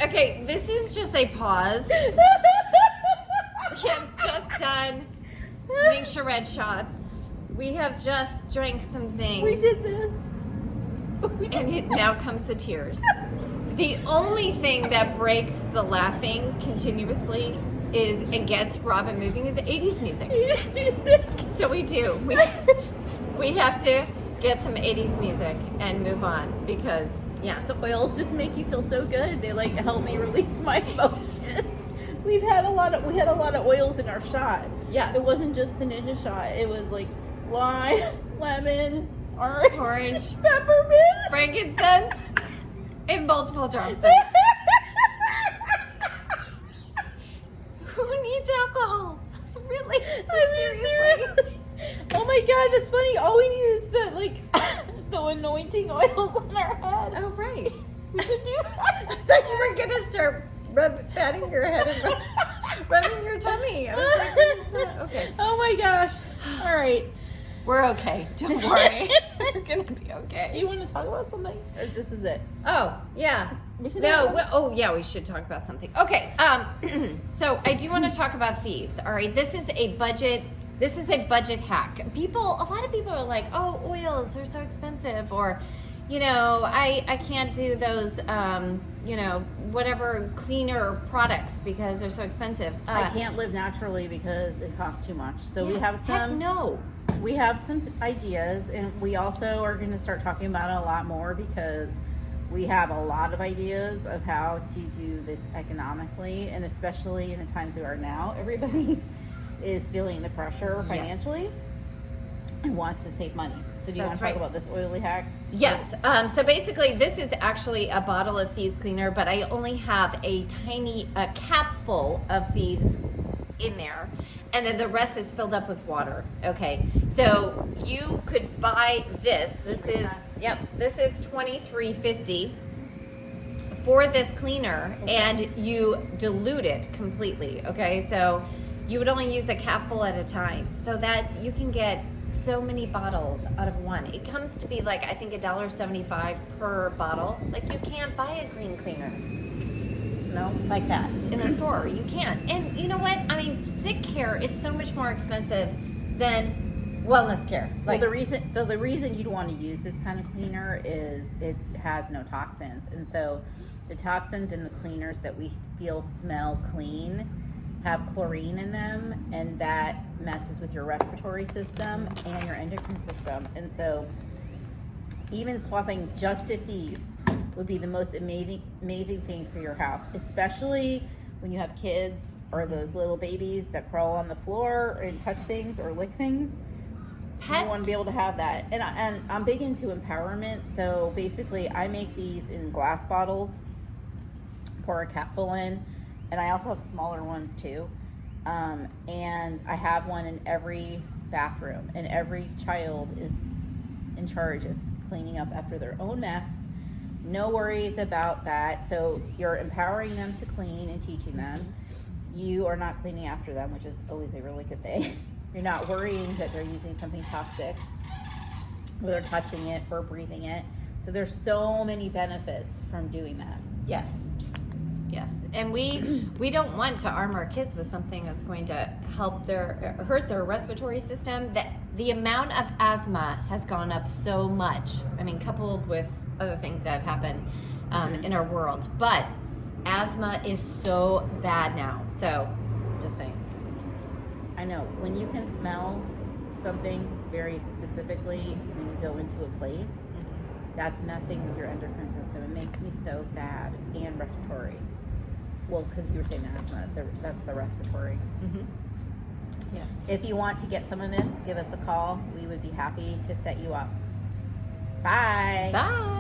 Okay, this is just a pause. We have just done Ming Red shots. We have just drank some Zing. We did this. And now comes the tears. The only thing that breaks the laughing continuously is and gets Robin moving is 80s music. 80s music. So we do. We have to get some 80s music and move on because The oils just make you feel so good. They like help me release my emotions. We had a lot of oils in our shot. Yes. It wasn't just the ninja shot. It was like lime, lemon, orange, peppermint, frankincense, and multiple drops. Who needs alcohol? Really? Seriously. Oh my god, that's funny. All we need is the anointing oils on our head. Oh right. We should do that. I thought you were gonna start patting your head and rubbing your tummy. I was like, what is that? Okay. Oh my gosh. All right. We're okay. Don't worry. We're gonna be Do okay. you want to talk about something? Or this is it? Oh yeah. We can No. talk Oh yeah. We should talk about something. Okay. So I do want to talk about Thieves. All right. This is a budget hack. A lot of people are like, oh, oils are so expensive, or, I can't do those, whatever cleaner products because they're so expensive. I can't live naturally because it costs too much. So we have we have some ideas, and we also are going to start talking about it a lot more because we have a lot of ideas of how to do this economically, and especially in the times we are now, everybody is feeling the pressure financially and wants to save money. So do you want to talk about this oily hack? Yes. So basically, this is actually a bottle of Thieves cleaner, but I only have a cap full of Thieves in there, and then the rest is filled up with water. Okay. So you could buy this. This is $23.50 for this cleaner, and you dilute it completely. Okay. So you would only use a capful at a time, so that you can get so many bottles out of one. It comes to be like, I think $1.75 per bottle. Like, you can't buy a green cleaner, like that in the store. You can't. And you know what? I mean, sick care is so much more expensive than wellness care. Like, the reason you'd want to use this kind of cleaner is it has no toxins, and so the toxins in the cleaners that we feel smell clean have chlorine in them, and that messes with your respiratory system and your endocrine system. And so even swapping just to Thieves would be the most amazing thing for your house, especially when you have kids or those little babies that crawl on the floor and touch things or lick things. Pets. You want to be able to have that. And I'm big into empowerment, so basically I make these in glass bottles, pour a capful in, and I also have smaller ones too. And I have one in every bathroom, and every child is in charge of cleaning up after their own mess. No worries about that. So you're empowering them to clean and teaching them. You are not cleaning after them, which is always a really good thing. You're not worrying that they're using something toxic, or they're touching it or breathing it. So there's so many benefits from doing that. Yes. And we don't want to arm our kids with something that's going to hurt their respiratory system. That the amount of asthma has gone up so much. I mean, coupled with other things that have happened in our world, but asthma is so bad now. So, just saying. I know when you can smell something very specifically when you go into a place, that's messing with your endocrine system. It makes me so sad. And respiratory. Well, because you were saying asthma, that's the respiratory. Mm-hmm. Yes. If you want to get some of this, give us a call. We would be happy to set you up. Bye. Bye.